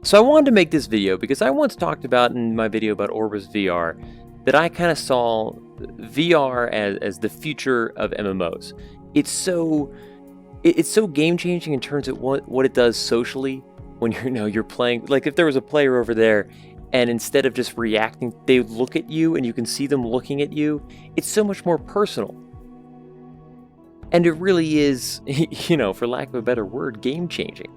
So I wanted to make this video because I once talked about in my video about Orbis VR that I kind of saw VR as the future of MMOs. It's so game changing in terms of what it does socially when you're playing. Like if there was a player over there and instead of just reacting, they look at you and you can see them looking at you. It's so much more personal. And it really is, for lack of a better word, game changing.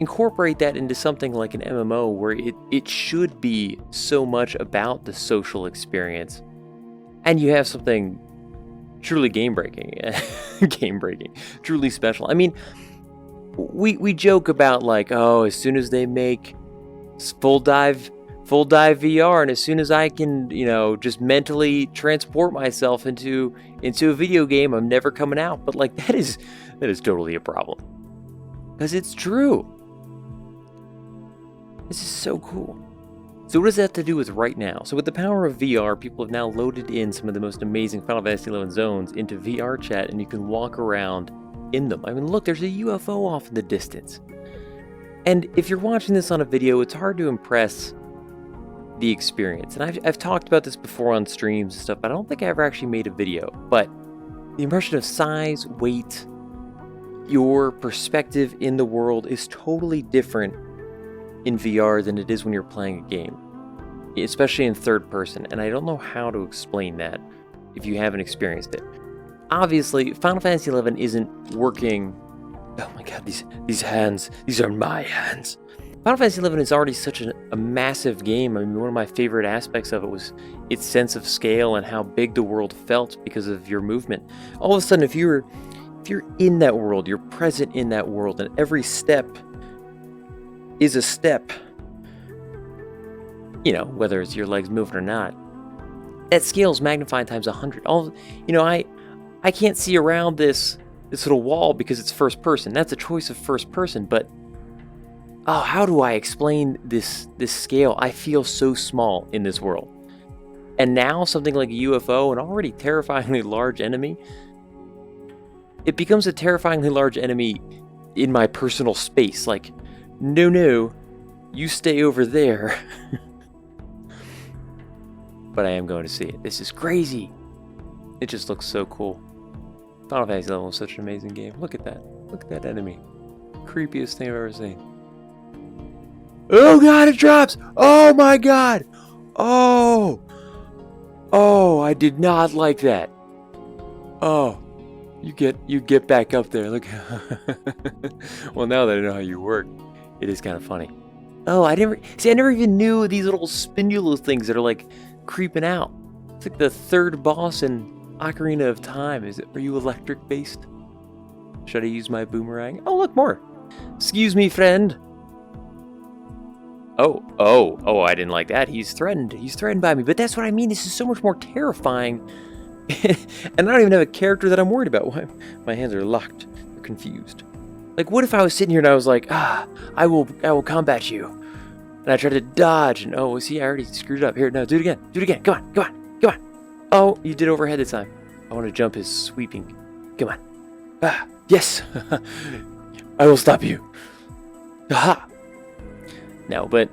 Incorporate that into something like an MMO where it should be so much about the social experience, and you have something truly game-breaking, truly special. I mean, we joke about like, oh, as soon as they make full dive VR, and as soon as I can, just mentally transport myself into a video game, I'm never coming out. But like that is totally a problem, because it's true. This is so cool. So what does that have to do with right now? So with the power of VR, people have now loaded in some of the most amazing Final Fantasy XI zones into VRChat, and you can walk around in them. I mean, look, there's a UFO off in the distance. And if you're watching this on a video, it's hard to impress the experience. And I've talked about this before on streams and stuff, but I don't think I ever actually made a video. But the impression of size, weight, your perspective in the world is totally different in VR than it is when you're playing a game, especially in third person, and I don't know how to explain that if you haven't experienced it. Obviously, Final Fantasy XI isn't working. Oh my god, these hands, these are my hands. Final Fantasy XI is already such a massive game. I mean, one of my favorite aspects of it was its sense of scale and how big the world felt because of your movement. All of a sudden, if you're in that world, you're present in that world, and every step is a step, whether it's your legs moving or not, that scale is magnified times 100. I can't see around this little wall because it's first person. That's a choice of first person, but how do I explain this scale? I feel so small in this world. And now something like a UFO, an already terrifyingly large enemy, it becomes a terrifyingly large enemy in my personal space. Like, no, you stay over there. But I am going to see it. This is crazy. It just looks so cool. Final Fantasy XI was such an amazing game. Look at that. Look at that enemy. Creepiest thing I've ever seen. Oh god, it drops! Oh my god! Oh, I did not like that. Oh, you get back up there. Look. Well, now that I know how you work, it is kind of funny. Oh, I never even knew these little spindulous things that are like creeping out. It's like the third boss in Ocarina of Time. Are you electric based? Should I use my boomerang? Oh, look, more. Excuse me, friend. Oh, I didn't like that. He's threatened. He's threatened by me. But that's what I mean. This is so much more terrifying. And I don't even have a character that I'm worried about. Why? My hands are locked. They're confused. Like, what if I was sitting here and I was like, I will combat you. And I tried to dodge, and see, I already screwed up. Here, no, do it again. Come on. Oh, you did overhead this time. I want to jump his sweeping. Come on. Yes. I will stop you. Aha. No, but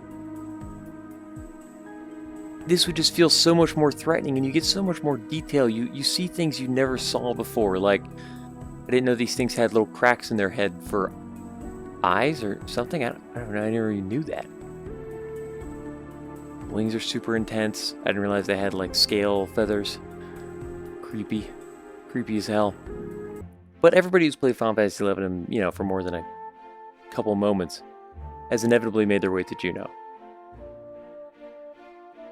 this would just feel so much more threatening, and you get so much more detail. You see things you never saw before, like, I didn't know these things had little cracks in their head for eyes or something. I don't know. I never even knew that. Wings are super intense. I didn't realize they had like scale feathers. Creepy as hell. But everybody who's played Final Fantasy XI, for more than a couple moments, has inevitably made their way to Juno.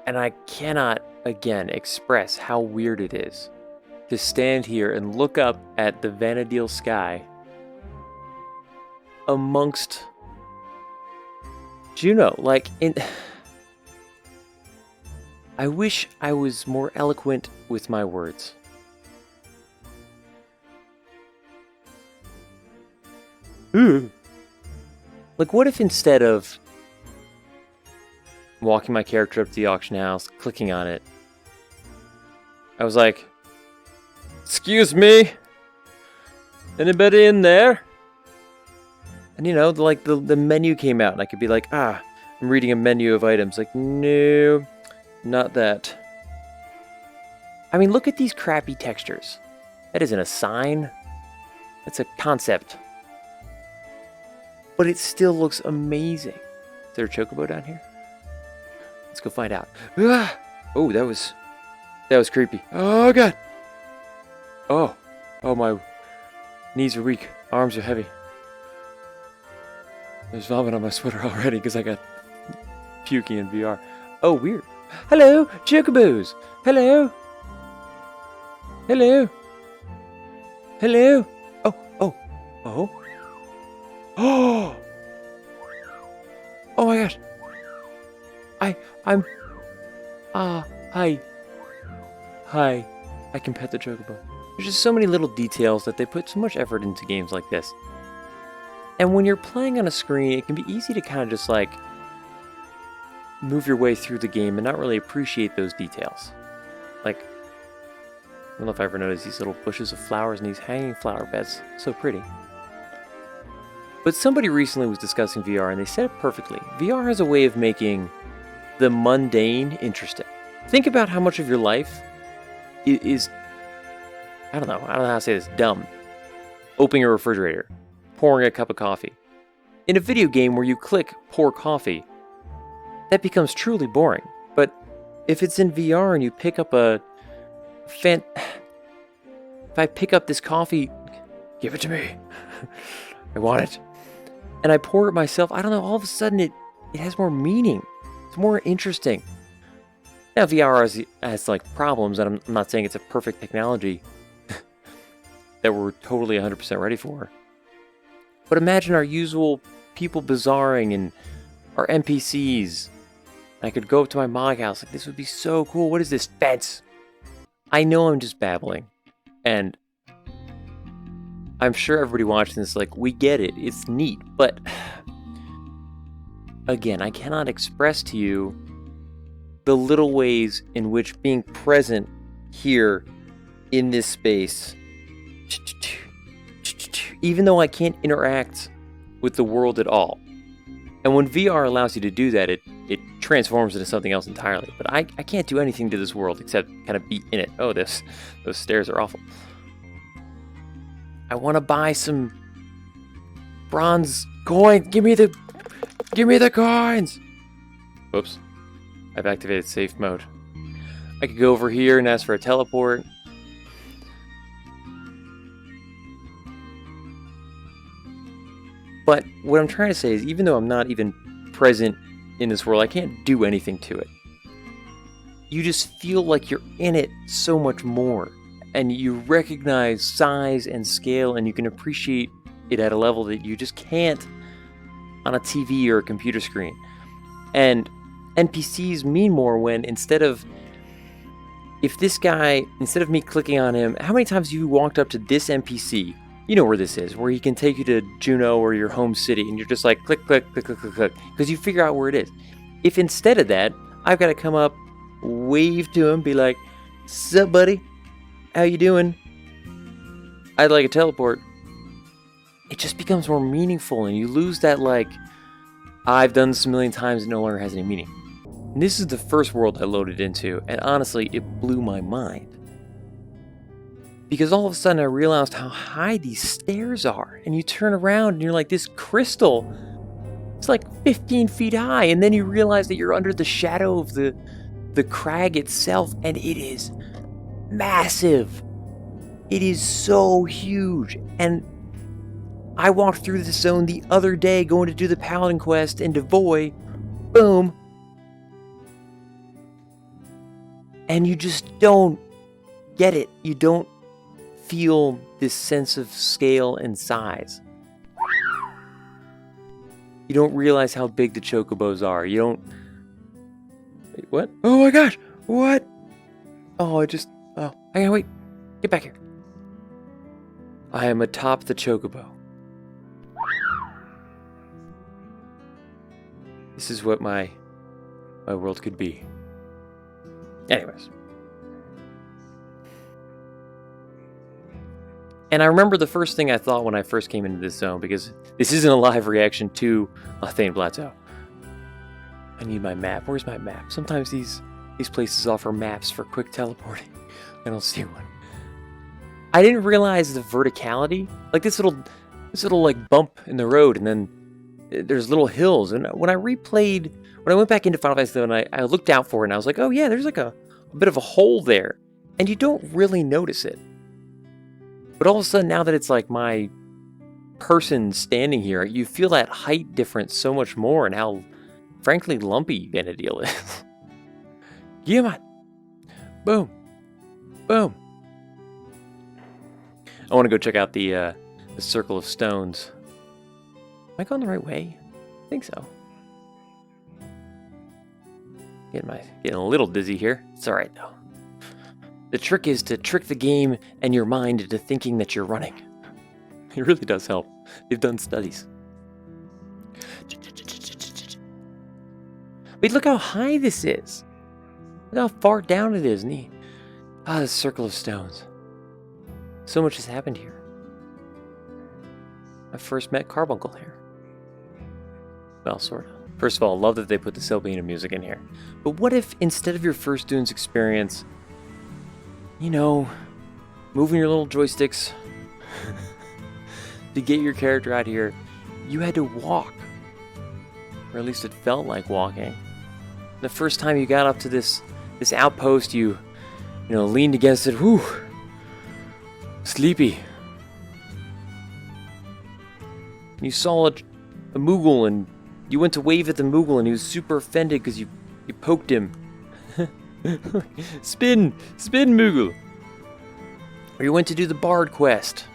And I cannot, again, express how weird it is to stand here and look up at the Vanadil sky amongst Juno. I wish I was more eloquent with my words. Like, what if instead of walking my character up to the auction house, clicking on it, I was like, "Excuse me? Anybody in there?" And the menu came out, and I could be like, I'm reading a menu of items. Like, no, not that. I mean, look at these crappy textures. That isn't a sign. That's a concept. But it still looks amazing. Is there a chocobo down here? Let's go find out. Ah! Oh, that was creepy. Oh, God. Oh, my knees are weak. Arms are heavy. There's vomit on my sweater already because I got puking in VR. Oh, weird. Hello, chocobos. Hello. Hello. Hello. Oh. Oh my gosh. Hi. I can pet the chocobo. There's just so many little details that they put so much effort into games like this. And when you're playing on a screen, it can be easy to kind of just like move your way through the game and not really appreciate those details. Like, I don't know if I ever noticed these little bushes of flowers and these hanging flower beds. So pretty. But somebody recently was discussing VR and they said it perfectly. VR has a way of making the mundane interesting. Think about how much of your life is, I don't know how to say this, dumb. Opening a refrigerator, pouring a cup of coffee. In a video game where you click pour coffee, that becomes truly boring. But if it's in VR and you pick up if I pick up this coffee, give it to me. I want it. And I pour it myself, I don't know, all of a sudden it has more meaning. It's more interesting. Now VR has like problems, and I'm not saying it's a perfect technology that we're totally 100% ready for. But imagine our usual people bazaring and our NPCs. I could go up to my mog house, like this would be so cool. What is this fence? I know I'm just babbling, and I'm sure everybody watching this, like, we get it, it's neat, but again, I cannot express to you the little ways in which being present here in this space, even though I can't interact with the world at all. And when VR allows you to do that, it transforms into something else entirely. But I can't do anything to this world except kind of be in it. Oh, those stairs are awful. I want to buy some bronze coins. Give me the coins. Whoops. I've activated safe mode. I could go over here and ask for a teleport. But what I'm trying to say is, even though I'm not even present in this world, I can't do anything to it. You just feel like you're in it so much more. And you recognize size and scale, and you can appreciate it at a level that you just can't on a TV or a computer screen. And NPCs mean more when instead of me clicking on him, how many times have you walked up to this NPC? You know where this is, where he can take you to Juneau or your home city, and you're just like, click, click, click, click, click, click, because you figure out where it is. If instead of that, I've got to come up, wave to him, be like, sup, buddy? How you doing? I'd like a teleport. It just becomes more meaningful, and you lose that, like, I've done this a million times, it no longer has any meaning. And this is the first world I loaded into, and honestly, it blew my mind. Because all of a sudden I realized how high these stairs are, and you turn around and you're like, this crystal, it's like 15 feet high, and then you realize that you're under the shadow of the crag itself, and it is massive. It is so huge. And I walked through this zone the other day going to do the Paladin quest in Devoy. Boom. And you just don't get it. You don't feel this sense of scale and size. You don't realize how big the chocobos are. You don't... Wait, what? Oh my gosh! What? Oh, wait. Get back here. I am atop the chocobo. This is what my world could be. Anyways. And I remember the first thing I thought when I first came into this zone, because this isn't a live reaction to Huntin Plateau. I need my map. Where's my map? Sometimes these places offer maps for quick teleporting. I don't see one. I didn't realize the verticality. Like this little like bump in the road, and then there's little hills. And when I went back into Final Fantasy VII, I looked out for it, and I was like, oh yeah, there's like a bit of a hole there. And you don't really notice it. But all of a sudden, now that it's like my person standing here, you feel that height difference so much more, and how, frankly, lumpy Vana'diel is. Come on. Boom. Boom. I want to go check out the Circle of Stones. Am I going the right way? I think so. Getting a little dizzy here. It's alright though. The trick is to trick the game and your mind into thinking that you're running. It really does help. They've done studies. Wait, look how high this is. Look how far down it is. The Circle of Stones. So much has happened here. I first met Carbuncle here. Well, sort of. First of all, I love that they put the Selbina music in here. But what if, instead of your first Dunes experience, moving your little joysticks to get your character out here, you had to walk. Or at least it felt like walking. The first time you got up to this outpost, you leaned against it, whew, sleepy. And you saw a Moogle, and you went to wave at the Moogle, and he was super offended because you poked him. Spin Moogle. Or you went to do the Bard quest,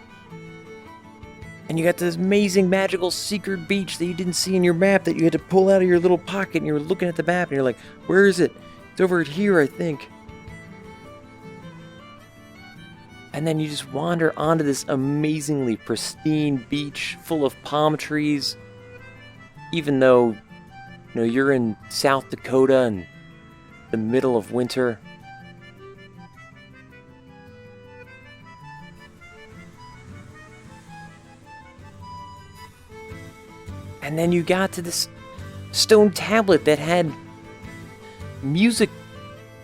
and you got this amazing magical secret beach that you didn't see in your map that you had to pull out of your little pocket, and you were looking at the map, and you're like, where is it? It's over here, I think. And then you just wander onto this amazingly pristine beach full of palm trees, even though you're in South Dakota in the middle of winter. And then you got to this stone tablet that had music,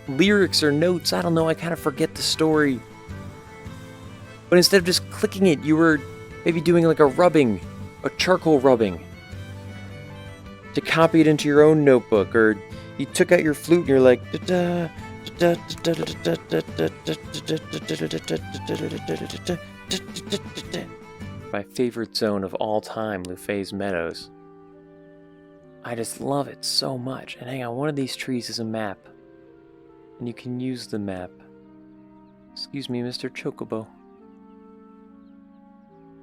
lyrics, or notes. I don't know, I kind of forget the story. But instead of just clicking it, you were maybe doing like a charcoal rubbing, to copy it into your own notebook, or you took out your flute and you're like, my favorite zone of all time, Lufay's Meadows. I just love it so much. And hang on, one of these trees is a map, and you can use the map. Excuse me, Mr. Chocobo.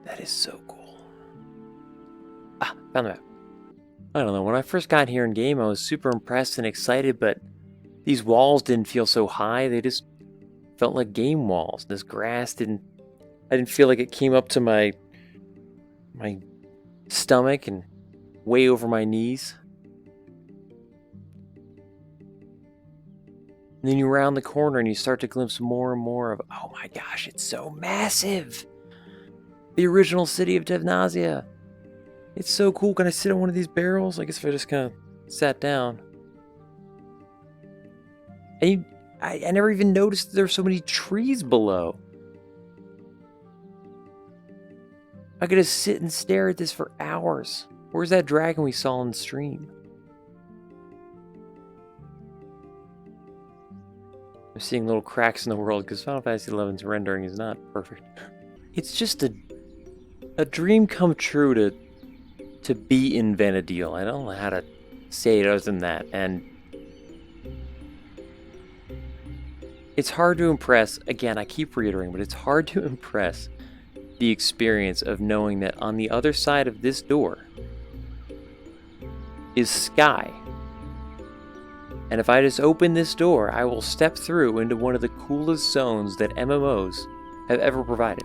That is so cool. Found the map. I don't know, when I first got here in game, I was super impressed and excited, but these walls didn't feel so high. They just felt like game walls. This grass I didn't feel like it came up to my stomach and way over my knees. And then you round the corner and you start to glimpse more and more of, oh my gosh, it's so massive. The original city of Tevnazia. It's so cool. Can I sit on one of these barrels? I guess if I just kind of sat down. And I never even noticed there were so many trees below. I could just sit and stare at this for hours. Where's that dragon we saw on stream? I'm seeing little cracks in the world because Final Fantasy XI's rendering is not perfect. It's just a dream come true to be in Vana'diel. I don't know how to say it other than that. And it's hard to impress, again, I keep reiterating, but it's hard to impress the experience of knowing that on the other side of this door is sky. And if I just open this door, I will step through into one of the coolest zones that MMOs have ever provided.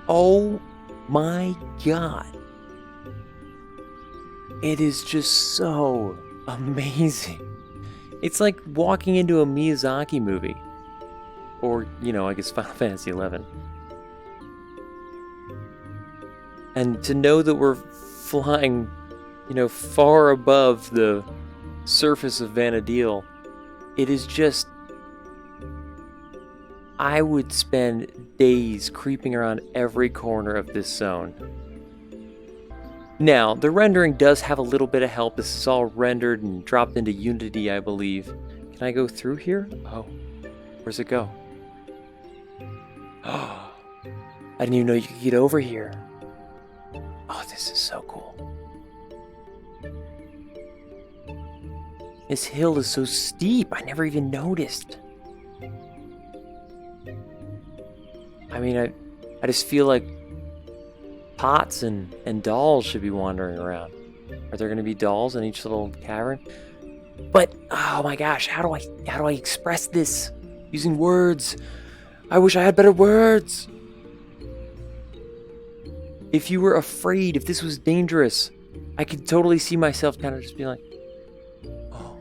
Oh my god. It is just so amazing. It's like walking into a Miyazaki movie. Or, I guess Final Fantasy XI. And to know that we're flying, you know, far above the surface of Vana'diel, it is just... I would spend days creeping around every corner of this zone. Now, the rendering does have a little bit of help. This is all rendered and dropped into Unity, I believe. Can I go through here? Oh, where's it go? Oh, I didn't even know you could get over here. Oh, this is so cool. This hill is so steep, I never even noticed. I mean, I just feel like pots and dolls should be wandering around. Are there going to be dolls in each little cavern? But oh my gosh, how do I express this using words? I wish I had better words. If you were afraid, if this was dangerous, I could totally see myself kind of just being like, oh.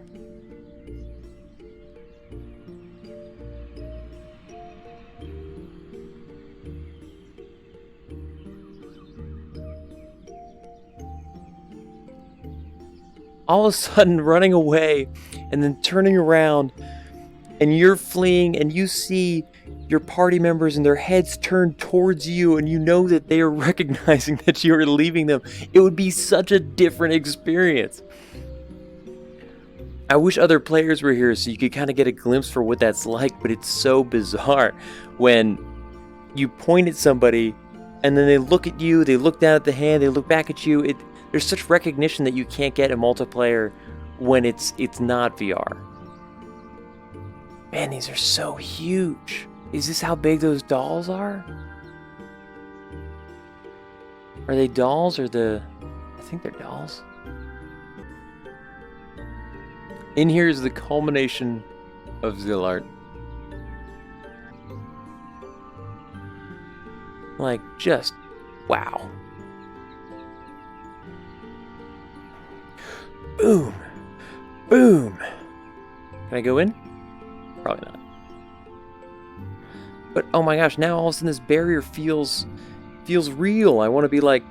All of a sudden running away and then turning around and you're fleeing and you see your party members and their heads turned towards you and you know that they are recognizing that you are leaving them. It would be such a different experience. I wish other players were here so you could kind of get a glimpse for what that's like, but it's so bizarre when you point at somebody and then they look at you, they look down at the hand, they look back at you. There's such recognition that you can't get in multiplayer when it's not VR. Man, these are so huge. Is this how big those dolls are? Are they dolls or I think they're dolls. In here is the culmination of Zillart. Like, just wow. Boom! Boom! Can I go in? Probably not. But oh my gosh, now all of a sudden this barrier feels real. I want to be like,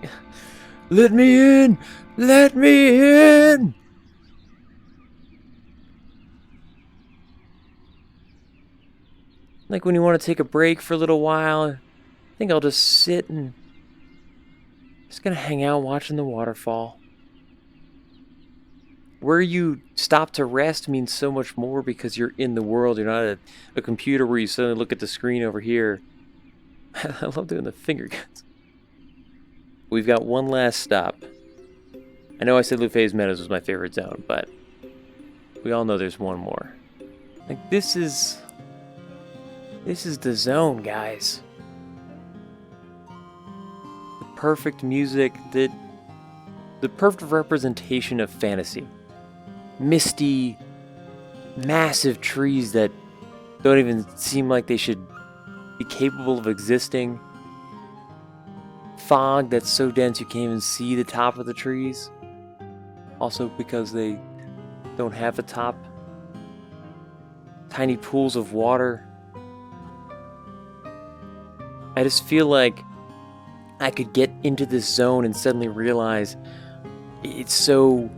let me in! Let me in! Like when you want to take a break for a little while, I think I'll just sit and just gonna hang out watching the waterfall. Where you stop to rest means so much more because you're in the world. You're not at a computer where you suddenly look at the screen over here. I love doing the finger guns. We've got one last stop. I know I said Lufay's Meadows was my favorite zone, but we all know there's one more. Like this is the zone, guys. The perfect music, the perfect representation of fantasy. Misty, massive trees that don't even seem like they should be capable of existing. Fog that's so dense you can't even see the top of the trees. Also because they don't have a top. Tiny pools of water. I just feel like I could get into this zone and suddenly realize it's so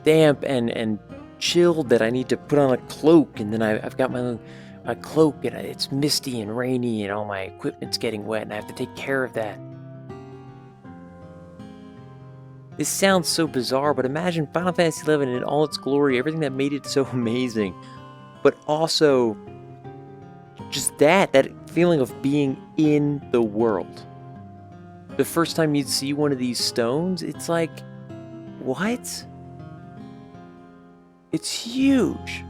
damp and chilled that I need to put on a cloak, and then I've got my cloak and it's misty and rainy and all my equipment's getting wet and I have to take care of that. This sounds so bizarre, but imagine Final Fantasy XI in all its glory, everything that made it so amazing, but also just that feeling of being in the world. The first time you'd see one of these stones, it's like, what? It's huge.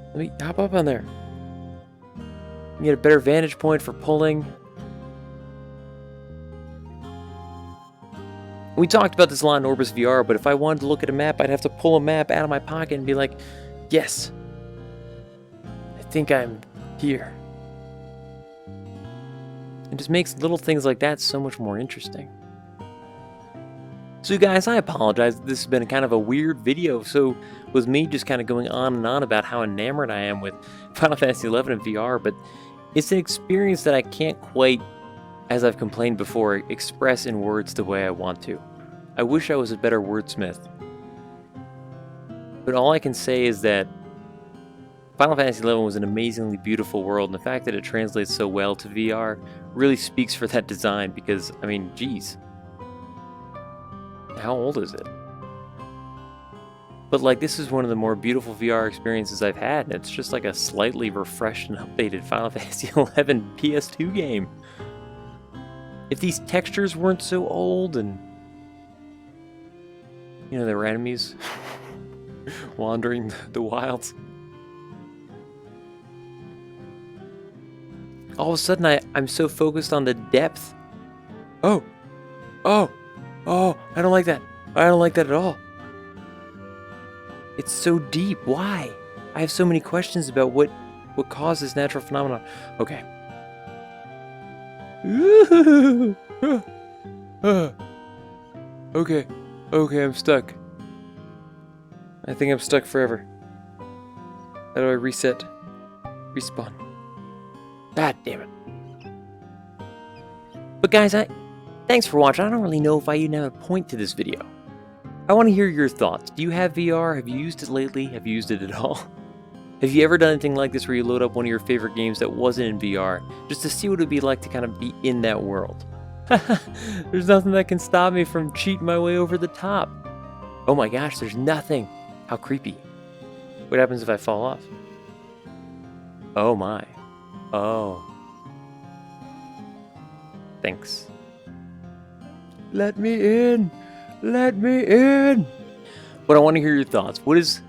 Let me hop up on there. Get a better vantage point for pulling. We talked about this a lot in Orbis VR, but if I wanted to look at a map, I'd have to pull a map out of my pocket and be like, yes, I think I'm here. It just makes little things like that so much more interesting. So guys, I apologize. This has been kind of a weird video. So with me just kind of going on and on about how enamored I am with Final Fantasy XI in VR, but It's an experience that I can't quite, as I've complained before, express in words the way I want to. I wish I was a better wordsmith. But all I can say is that Final Fantasy XI was an amazingly beautiful world, and the fact that it translates so well to VR really speaks for that design because, I mean, geez. How old is it? But like, this is one of the more beautiful VR experiences I've had, and it's just like a slightly refreshed and updated Final Fantasy XI PS2 game. If these textures weren't so old and, you know, there were enemies wandering the wilds. All of a sudden, I'm so focused on the depth. Oh, I don't like that. I don't like that at all. It's so deep. Why? I have so many questions about what causes natural phenomena. Okay. Okay, I'm stuck. I think I'm stuck forever. How do I reset? Respawn. God damn it. But guys, thanks for watching. I don't really know if I even have a point to this video. I want to hear your thoughts. Do you have VR? Have you used it lately? Have you used it at all? Have you ever done anything like this where you load up one of your favorite games that wasn't in VR just to see what it would be like to kind of be in that world? There's nothing that can stop me from cheating my way over the top. Oh my gosh, there's nothing. How creepy. What happens if I fall off? Oh my. Oh. Thanks. Let me in. Let me in. But I want to hear your thoughts. What is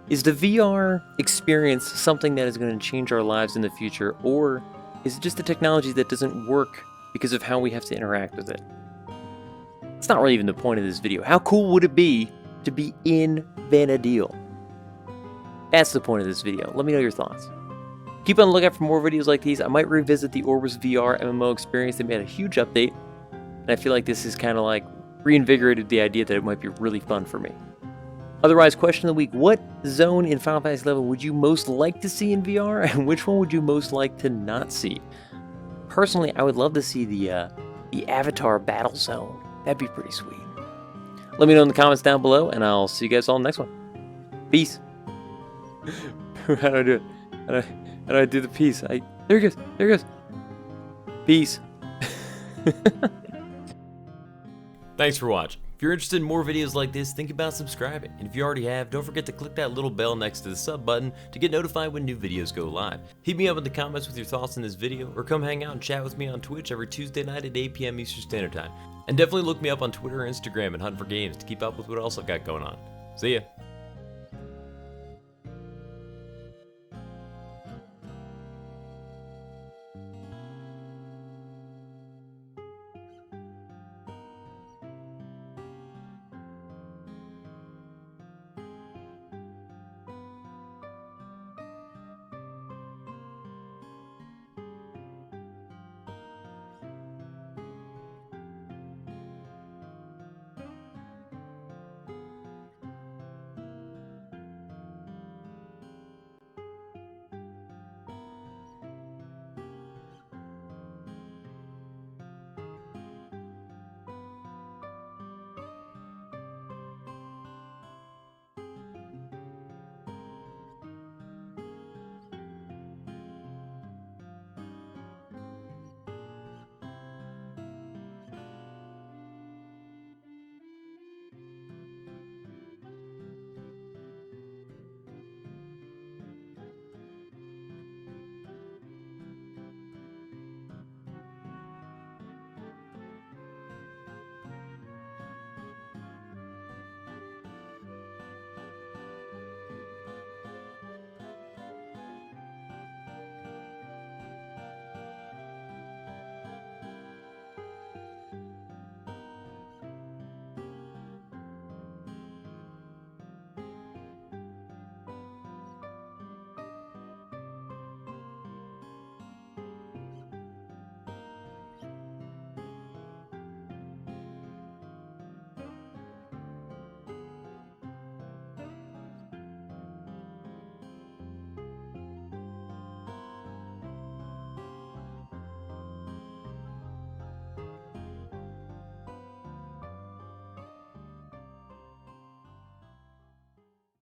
the VR experience something that is going to change our lives in the future, or is it just a technology that doesn't work because of how we have to interact with it? It's not really even the point of this video. How cool would it be to be in Vanadil? That's the point of this video. Let me know your thoughts. Keep on the lookout for more videos like these. I might revisit the Orbis VR MMO experience. They made a huge update, and I feel like this is kind of like reinvigorated the idea that it might be really fun for me. Otherwise, question of the week: what zone in Final Fantasy XI would you most like to see in VR, and which one would you most like to not see? Personally, I would love to see the Avatar Battle Zone. That'd be pretty sweet. Let me know in the comments down below, and I'll see you guys all in the next one. Peace. How do I do it? How do I do the peace? There it goes. There it goes. Peace. Thanks for watching. If you're interested in more videos like this, think about subscribing. And if you already have, don't forget to click that little bell next to the sub button to get notified when new videos go live. Hit me up in the comments with your thoughts on this video, or come hang out and chat with me on Twitch every Tuesday night at 8 p.m. Eastern Standard Time. And definitely look me up on Twitter or Instagram and Hunt for Games to keep up with what else I've got going on. See ya.